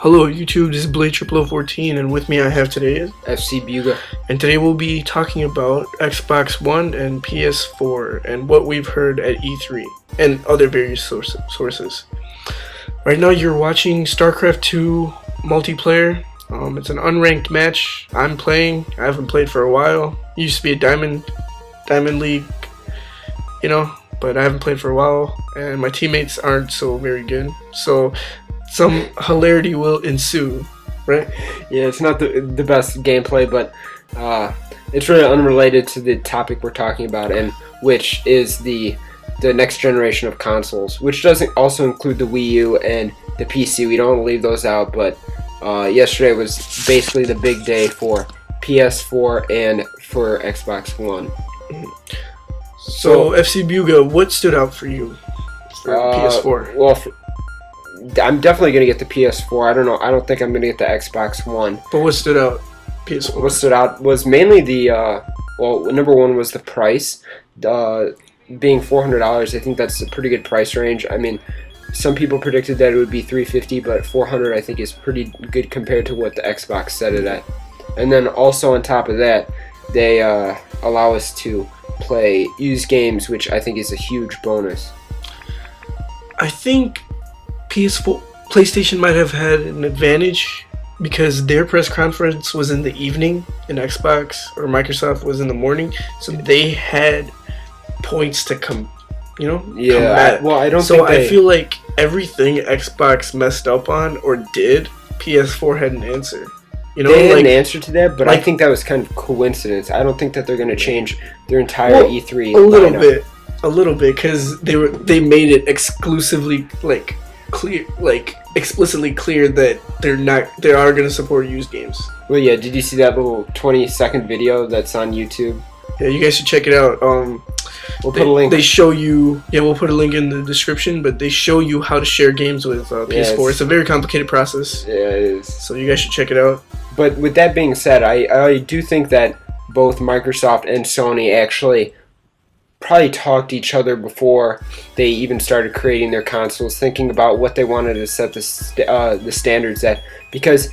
Hello YouTube, this is Blade00014 and with me I have today FCBUGA. And today we'll be talking about Xbox One and PS4 and what we've heard at E3 and other various sources. Right now you're watching StarCraft 2 multiplayer. It's an unranked match. I'm playing. I haven't played for a while. It used to be a Diamond League, but I haven't played for a while and my teammates aren't so very good. So some hilarity will ensue, right? Yeah, it's not the best gameplay, but it's really unrelated to the topic we're talking about, and which is the next generation of consoles, which doesn't also include the Wii U and the PC. We don't leave those out, but yesterday was basically the big day for PS4 and for Xbox One. So FCBUGA, what stood out for you for PS4? Well, I'm definitely going to get the PS4. I don't know. I don't think I'm going to get the Xbox One. But what stood out? PS4. What stood out was mainly the, number one was the price. Being $400, I think that's a pretty good price range. I mean, some people predicted that it would be $350, but $400 I think is pretty good compared to what the Xbox set it at. And then also on top of that, they allow us to play used games, which I think is a huge bonus. I think PlayStation might have had an advantage because their press conference was in the evening and Xbox or Microsoft was in the morning, so they had points to come at. Well, I don't so think I feel like everything Xbox messed up on or did, PS4 had an answer. They had an answer to that, but I think that was kind of coincidence. I don't think that they're going to change their entire E3 lineup. A little bit, because they made it exclusively explicitly clear that they are going to support used games. Well, yeah. Did you see that little 20-second video that's on YouTube? Yeah, you guys should check it out. We'll put a link. They show you. Yeah, we'll put a link in the description. But they show you how to share games with PS4. It's a very complicated process. Yeah, it is. So you guys should check it out. But with that being said, I do think that both Microsoft and Sony actually probably talked to each other before they even started creating their consoles, thinking about what they wanted to set the standards at, because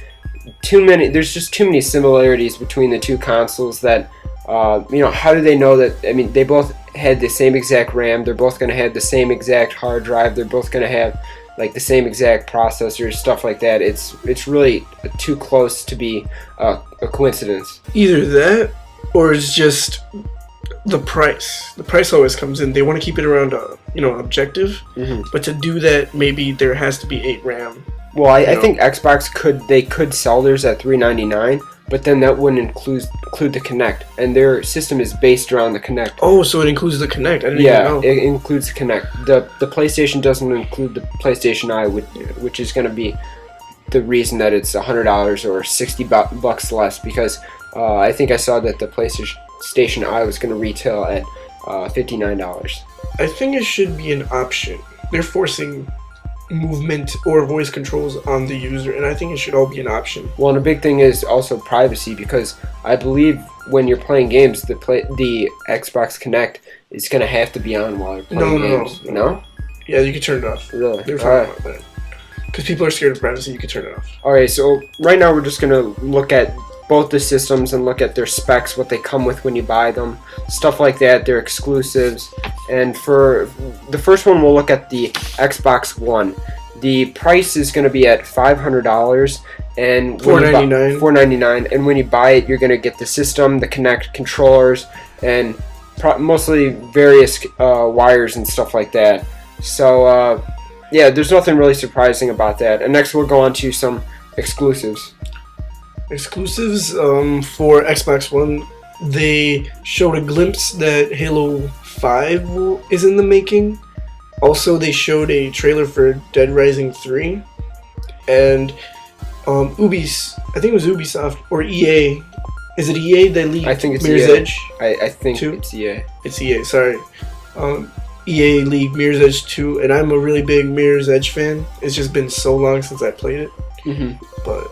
there's just too many similarities between the two consoles that how do they know that? I mean, they both had the same exact RAM, they're both going to have the same exact hard drive, they're both going to have like the same exact processors, stuff like that. It's really too close to be a coincidence. Either that or it's just the price. The price always comes in. They want to keep it around objective, but to do that maybe there has to be 8 RAM. Well, I think Xbox could sell theirs at $399, but then that wouldn't include the Kinect, and their system is based around the Kinect. Oh, so it includes the Kinect. I didn't even know. Yeah, it includes the Kinect. The PlayStation doesn't include the PlayStation Eye, which is going to be the reason that it's $100 or $60 less, because I think I saw that the PlayStation Eye was going to retail at $59. I think it should be an option. They're forcing movement or voice controls on the user, and I think it should all be an option. Well, and a big thing is also privacy, because I believe when you're playing games, the Xbox Kinect is going to have to be on while you're playing games. No? Yeah, you can turn it off. Really? They're fine about that. Because people are scared of privacy, you can turn it off. Alright, so right now we're just going to look at both the systems and look at their specs, what they come with when you buy them, stuff like that, their exclusives. And for the first one, we'll look at the Xbox One. The price is going to be at $500 and $499. And when you buy it, you're going to get the system, the Kinect controllers, and mostly various wires and stuff like that. So yeah, there's nothing really surprising about that. And next, we'll go on to some exclusives. Exclusives for Xbox One, they showed a glimpse that Halo 5 is in the making. Also, they showed a trailer for Dead Rising 3. And I think it was Ubisoft or EA. Is it EA that leaked Mirror's Edge? I think 2? It's EA. It's EA, sorry. EA leaked Mirror's Edge 2, and I'm a really big Mirror's Edge fan. It's just been so long since I played it. But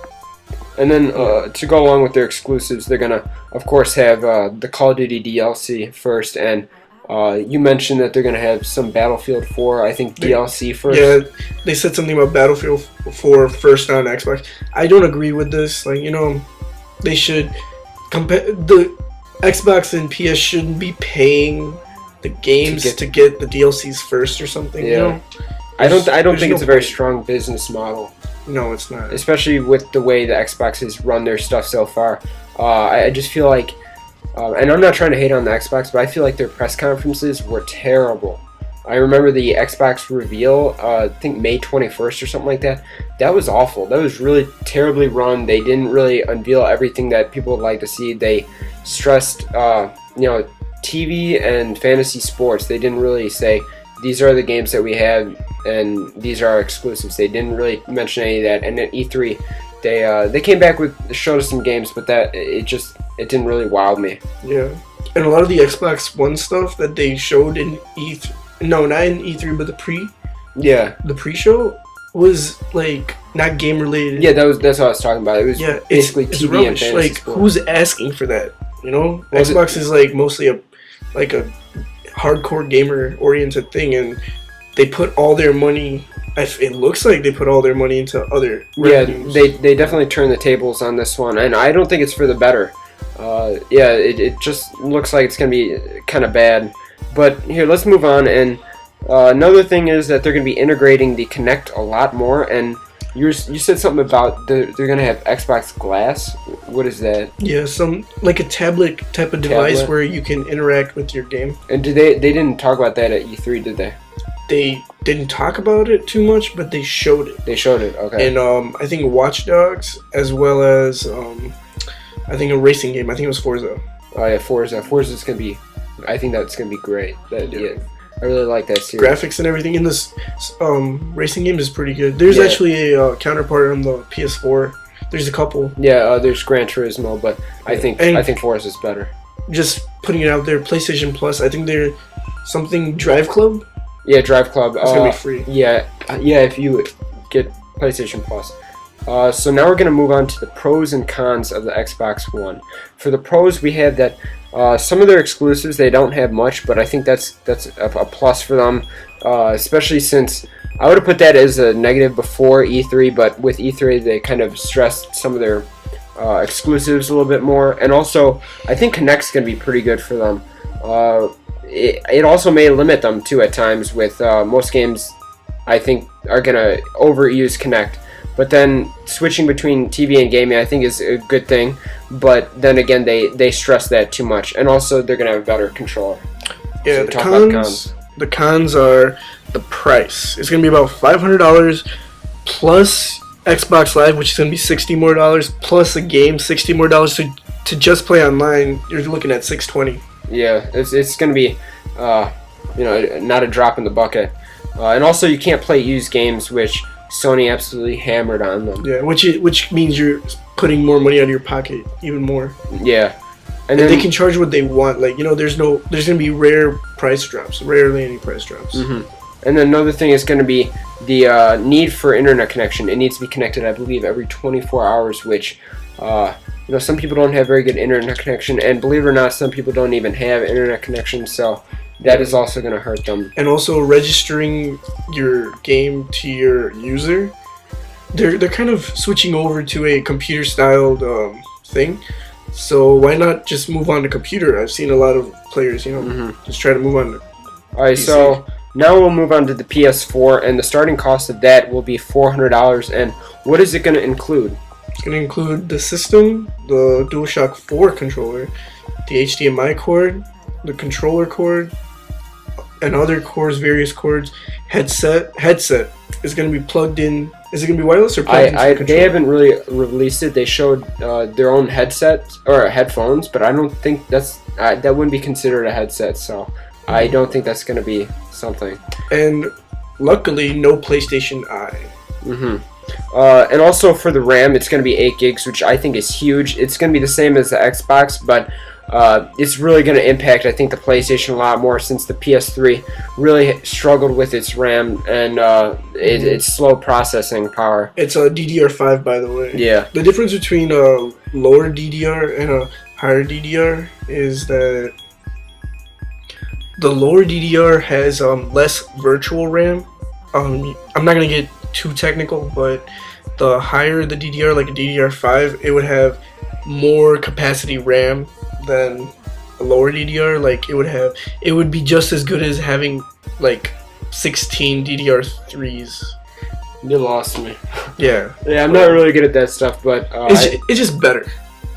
And then to go along with their exclusives, they're going to, of course, have the Call of Duty DLC first, and You mentioned that they're going to have some Battlefield 4, I think, DLC first. Yeah, they said something about Battlefield 4 first on Xbox. I don't agree with this. Like, you know, they should compare the Xbox and PS shouldn't be paying the games to get the DLCs first or something. Yeah. You know? I don't think it's a very strong business model. No, it's not. Especially with the way the Xbox has run their stuff so far. I just feel like, and I'm not trying to hate on the Xbox, but I feel like their press conferences were terrible. I remember the Xbox reveal, I think May 21st or something like that. That was awful. That was really terribly run. They didn't really unveil everything that people would like to see. They stressed, TV and fantasy sports. They didn't really say, these are the games that we have and these are our exclusives. They didn't really mention any of that. And at E3, they came back showed us some games, but it didn't really wow me. Yeah, and a lot of the Xbox One stuff that they showed in E3, no, not in E3, but the pre-show was like not game related. Yeah, that's what I was talking about. It was basically it's TV rubbish. and fantasy like sports. Who's asking for that? You know, Xbox is like mostly a hardcore gamer oriented thing, and they put all their money. It looks like they put all their money into other revenues. Yeah, they definitely turned the tables on this one, and I don't think it's for the better. It just looks like it's going to be kind of bad. But here, let's move on. And another thing is that they're going to be integrating the Kinect a lot more. And you said something about they're going to have Xbox Glass. What is that? Yeah, some like a tablet type of device where you can interact with your game. And they didn't talk about that at E3, did they? They didn't talk about it too much, but they showed it. They showed it, okay. And I think Watch Dogs, as well as I think a racing game. I think it was Forza. Oh yeah, Forza. Forza's gonna be. I think that's gonna be great. Yeah, I really like that series. Graphics and everything in this racing game is pretty good. There's actually a counterpart on the PS4. There's a couple. Yeah, there's Gran Turismo, but I think Forza's better. Just putting it out there, PlayStation Plus. I think they're something Drive Club. Yeah, Drive Club. It's gonna be free. Yeah, if you get PlayStation Plus. So now we're going to move on to the pros and cons of the Xbox One. For the pros, we have that some of their exclusives, they don't have much, but I think that's a plus for them, especially since I would have put that as a negative before E3, but with E3 they kind of stressed some of their exclusives a little bit more. And also, I think Kinect's going to be pretty good for them. It also may limit them too at times with most games I think are going to overuse Kinect. But then switching between TV and gaming I think is a good thing. But then again they stress that too much. And also they're going to have a better controller. Yeah, so the cons are the price. It's going to be about $500 plus Xbox Live, which is going to be $60 more, plus a game, $60 more. So to just play online, you're looking at $620. Yeah, it's going to be, not a drop in the bucket. And also, you can't play used games, which Sony absolutely hammered on them. Yeah, which means you're putting more money out of your pocket, even more. Yeah, and then they can charge what they want. Like, there's going to be rarely any price drops. Mm-hmm. And then another thing is going to be the need for internet connection. It needs to be connected, I believe, every 24 hours, which. Some people don't have very good internet connection, and believe it or not, some people don't even have internet connection, so that is also going to hurt them. And also registering your game to your user, they're kind of switching over to a computer-styled thing, so why not just move on to computer? I've seen a lot of players, just try to move on to Alright, PC. So now we'll move on to the PS4, and the starting cost of that will be $400, and what is it going to include? It's going to include the system, the DualShock 4 controller, the HDMI cord, the controller cord, and other cords, various cords. Headset is going to be plugged in. Is it going to be wireless or plugged into the controller? They haven't really released it. They showed their own headsets or headphones, but I don't think that wouldn't be considered a headset. So I don't think that's going to be something. And luckily, no PlayStation Eye. Mm-hmm. And also for the RAM, it's going to be 8 gigs, which I think is huge. It's going to be the same as the Xbox, but it's really going to impact, I think, the PlayStation a lot more since the PS3 really struggled with its RAM and its slow processing power. It's a DDR5, by the way. Yeah. The difference between a lower DDR and a higher DDR is that The lower DDR has less virtual RAM. I'm not gonna get too technical, but the higher the DDR, like a DDR5, it would have more capacity RAM than a lower DDR. Like it would be just as good as having like 16 DDR3s. You lost me. Yeah. Yeah, I'm not really good at that stuff, but it's just better.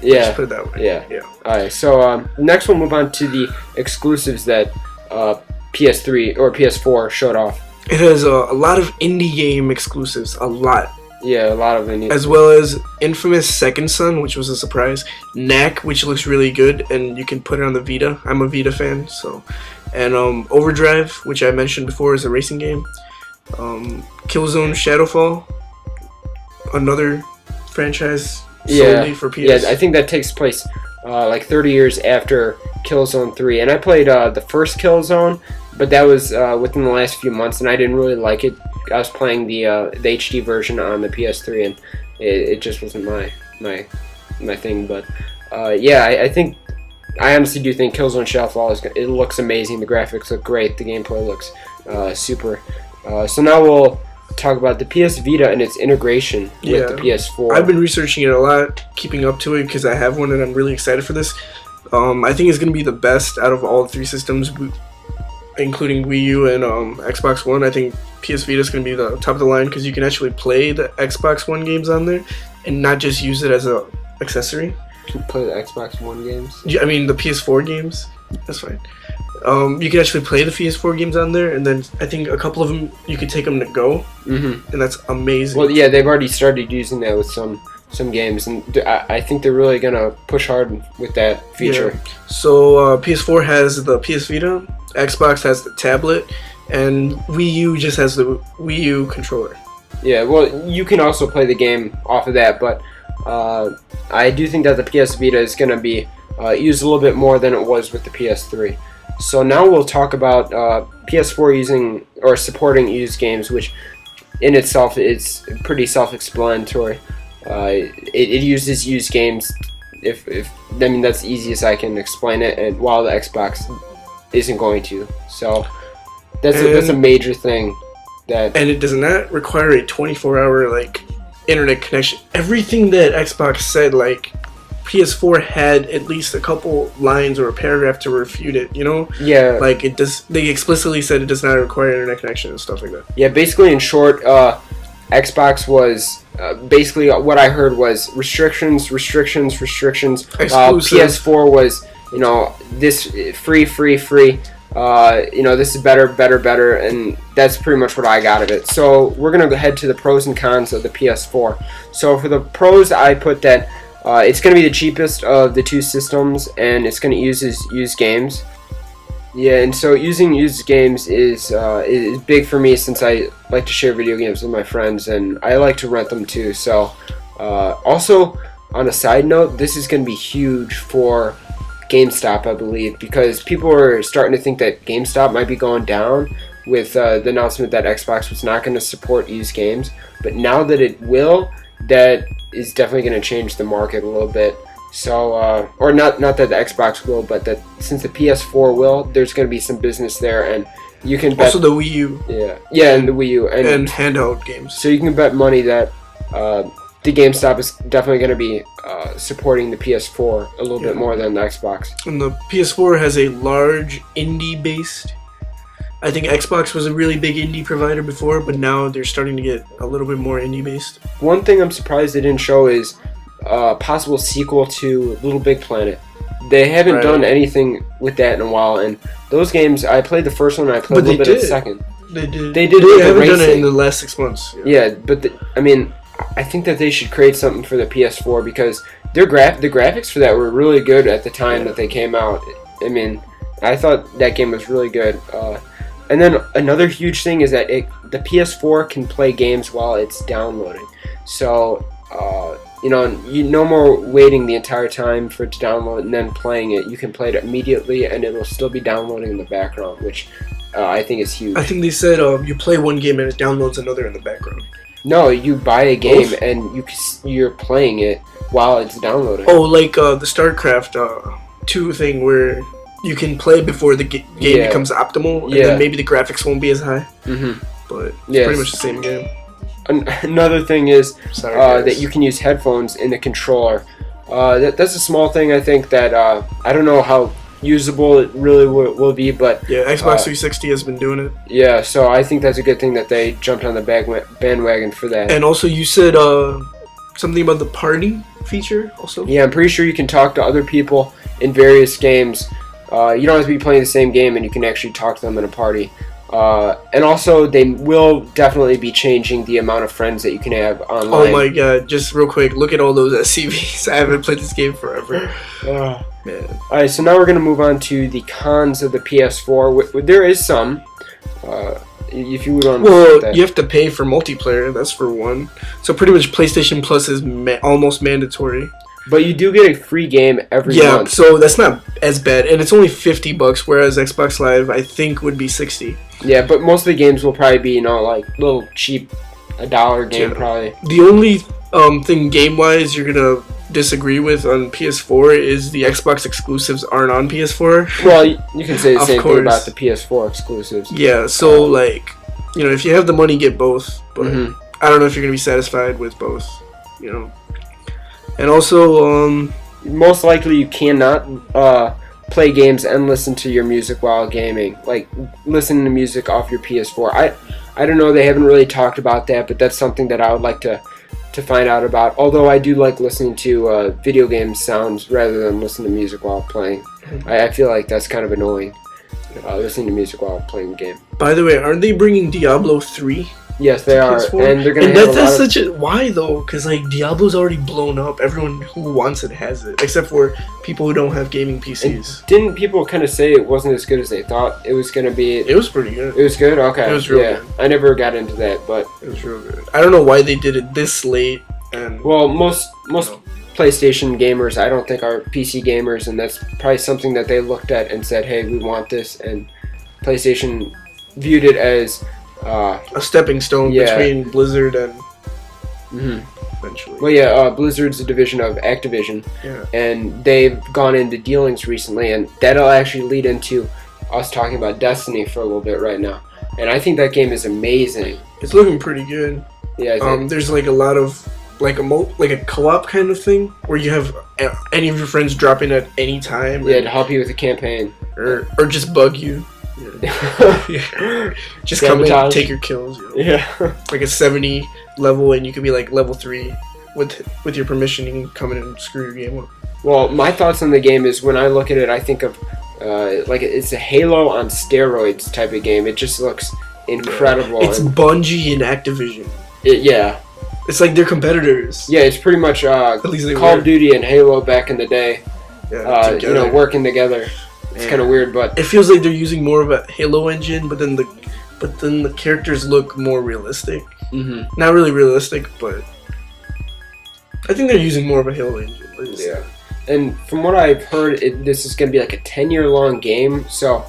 Yeah. Just put it that way. Yeah. Alright, so next we'll move on to the exclusives that PS3 or PS4 showed off. It has a lot of indie game exclusives, a lot. Yeah, a lot of indie. As well as Infamous Second Son, which was a surprise. Knack, which looks really good, and you can put it on the Vita. I'm a Vita fan, so. And Overdrive, which I mentioned before, is a racing game. Killzone Shadowfall, another franchise solely for PS. Yeah, I think that takes place like 30 years after Killzone 3. And I played the first Killzone, but that was within the last few months, and I didn't really like it. I was playing the HD version on the PS3, and it just wasn't my thing. But I honestly do think Killzone Shadowfall it looks amazing. The graphics look great. The gameplay looks super. So now we'll talk about the PS Vita and its integration with the PS4. I've been researching it a lot, keeping up to it because I have one and I'm really excited for this. I think it's going to be the best out of all three systems, including Wii U and Xbox One. I think PS Vita is going to be the top of the line because you can actually play the Xbox One games on there and not just use it as a accessory. You can play the Xbox One games? I mean the PS4 games. That's fine. You can actually play the PS4 games on there, and then I think a couple of them you could take them to go, and that's amazing. Well, yeah, they've already started using that with some games, and I think they're really gonna push hard with that feature. Yeah. So PS4 has the PS Vita, Xbox has the tablet, and Wii U just has the Wii U controller. Yeah, well, you can also play the game off of that, but I do think that the PS Vita is gonna be used a little bit more than it was with the PS3. So now we'll talk about PS4 using or supporting used games, which in itself is pretty self-explanatory. It uses used games. I mean that's the easiest I can explain it, and while the Xbox isn't going to. So that's a major thing. And it does not require a 24-hour like internet connection. Everything that Xbox said, like PS4 had at least a couple lines or a paragraph to refute it, you know? Yeah. Like it does. They explicitly said it does not require internet connection and stuff like that. Yeah, basically in short, Xbox was basically what I heard was restrictions. PS4 was this free. This is better, and that's pretty much what I got of it. So we're gonna go head to the pros and cons of the PS4. So for the pros, I put that. It's going to be the cheapest of the two systems, and it's going to use used games. Yeah, and so using used games is big for me since I like to share video games with my friends, and I like to rent them too. So, also, on a side note, this is going to be huge for GameStop, I believe, because people are starting to think that GameStop might be going down with the announcement that Xbox was not going to support used games. But now that it will, that is definitely going to change the market a little bit. So, or not that the Xbox will, but that since the PS4 will, there's going to be some business there, and you can bet. Also the Wii U. Yeah, and the Wii U. And handheld games. So you can bet money that the GameStop is definitely going to be supporting the PS4 a little bit more than the Xbox. And the PS4 has a large indie-based. I think Xbox was a really big indie provider before, but now they're starting to get a little bit more indie-based. One thing I'm surprised they didn't show is a possible sequel to Little Big Planet. They haven't done anything with that in a while, and those games, I played the first one, and I played a little bit of the second. They did. They haven't done it in the last 6 months. Yeah, but I think that they should create something for the PS4 because the graphics for that were really good at the time that they came out. I mean, I thought that game was really good. And then another huge thing is that the PS4 can play games while it's downloading. So, no more waiting the entire time for it to download and then playing it. You can play it immediately and it'll still be downloading in the background, which I think is huge. I think they said you play one game and it downloads another in the background. No, you buy a game and you're playing it while it's downloading. Oh, like the StarCraft 2 thing where you can play before the game becomes optimal, and then maybe the graphics won't be as high. But it's pretty much the same game. Another thing is that you can use headphones in the controller. That's a small thing, I think, that I don't know how usable it really will be, but yeah, Xbox 360 has been doing it. Yeah, so I think that's a good thing that they jumped on the bandwagon for that. And also, you said something about the party feature also? Yeah, I'm pretty sure you can talk to other people in various games. You don't have to be playing the same game, and you can actually talk to them in a party. And also, they will definitely be changing the amount of friends that you can have online. Oh my god, just real quick, look at all those SCVs. I haven't played this game forever. Man. Alright, so now we're going to move on to the cons of the PS4. There is some. If you would want to Well, you have to pay for multiplayer, that's for one. So pretty much PlayStation Plus is almost mandatory. But you do get a free game every month. Yeah, so that's not as bad. And it's only $50, whereas Xbox Live, I think, would be $60. Yeah, but most of the games will probably be, like little cheap, $1 game probably. The only thing game-wise you're going to disagree with on PS4 is the Xbox exclusives aren't on PS4. Well, you can say the same thing about the PS4 exclusives. Yeah, so, if you have the money, get both. But I don't know if you're going to be satisfied with both, And also, most likely you cannot play games and listen to your music while gaming. Like, listening to music off your PS4. I don't know, they haven't really talked about that, but that's something that I would like to find out about. Although I do like listening to video game sounds rather than listening to music while playing. I feel like that's kind of annoying, listening to music while playing a game. By the way, aren't they bringing Diablo 3? Yes, they are, PS4? and they're gonna. And that's such a why though? Because Diablo's already blown up. Everyone who wants it has it, except for people who don't have gaming PCs. And didn't people kind of say it wasn't as good as they thought it was gonna be? It was pretty good. It was good. Okay. It was real good. I never got into that, but it was real good. I don't know why they did it this late. And well, most PlayStation gamers, I don't think, are PC gamers, and that's probably something that they looked at and said, "Hey, we want this," and PlayStation viewed it as a stepping stone between Blizzard and eventually. Well, Blizzard's a division of Activision, and they've gone into dealings recently, and that'll actually lead into us talking about Destiny for a little bit right now. And I think that game is amazing. It's looking pretty good. Yeah. There's a lot of a co-op kind of thing where you have any of your friends drop in at any time. Yeah, to help you with the campaign, or just bug you. Yeah. Just come in, take your kills. Yeah. Like a 70 level, and you could be level 3 with your permission. You can come in and screw your game up. Well, my thoughts on the game is when I look at it, I think of it's a Halo on steroids type of game. It just looks incredible. It's Bungie and Activision. It's like they're competitors. Yeah, it's pretty much at least Call of Duty and Halo back in the day. Yeah, working together. It's kind of weird, but it feels like they're using more of a Halo engine, but then the characters look more realistic. Not really realistic, but I think they're using more of a Halo engine. Yeah, and from what I've heard, this is going to be like a 10-year-long game. So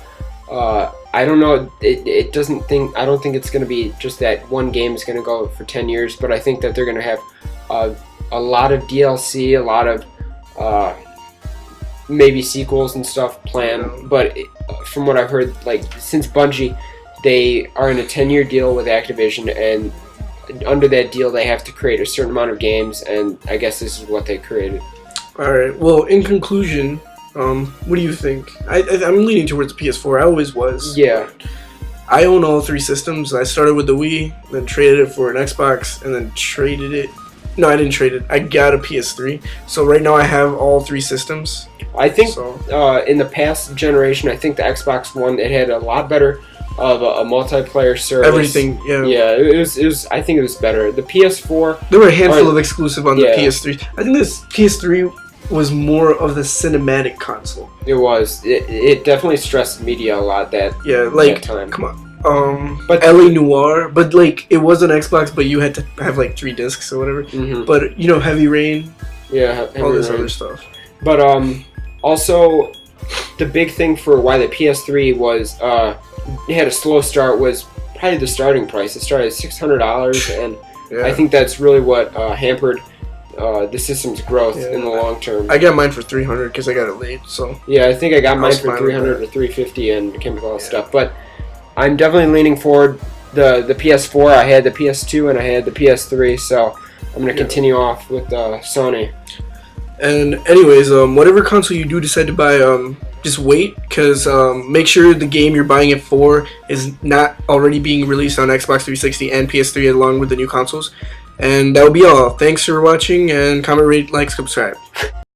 I don't know. I don't think it's going to be just that one game is going to go for 10 years, but I think that they're going to have a lot of DLC, a lot of maybe sequels and stuff planned. But from what I've heard, since Bungie, they are in a 10-year deal with Activision, and under that deal they have to create a certain amount of games, and I guess this is what they created. Alright, well, in conclusion, what do you think? I'm leaning towards the PS4. I always was. Yeah. I own all 3 systems. I started with the Wii, then traded it for an Xbox, and then traded it. No, I didn't trade it. I got a PS3. So right now I have all 3 systems. I think in the past generation, I think the Xbox One, it had a lot better of a multiplayer service. Everything, yeah. Yeah, it was. I think it was better. The PS4. There were a handful of exclusive on the PS3. I think this PS3 was more of the cinematic console. It was. It definitely stressed media a lot that time. Come on. But LA Noire, but it was an Xbox, but you had to have 3 discs or whatever. But Heavy Rain. Yeah, all this other stuff. But also, the big thing for why the PS3 was it had a slow start was probably the starting price. It started at $600, and I think that's really what hampered the system's growth in the long term. I got mine for 300 because I got it late. So yeah, I think I got mine was for fine 300 with or 350 and came with all that stuff. But I'm definitely leaning forward. The PS4, I had the PS2 and I had the PS3, so I'm gonna continue off with Sony. And anyways, whatever console you do decide to buy, just wait, because make sure the game you're buying it for is not already being released on Xbox 360 and PS3 along with the new consoles. And that will be all. Thanks for watching, and comment, rate, like, subscribe.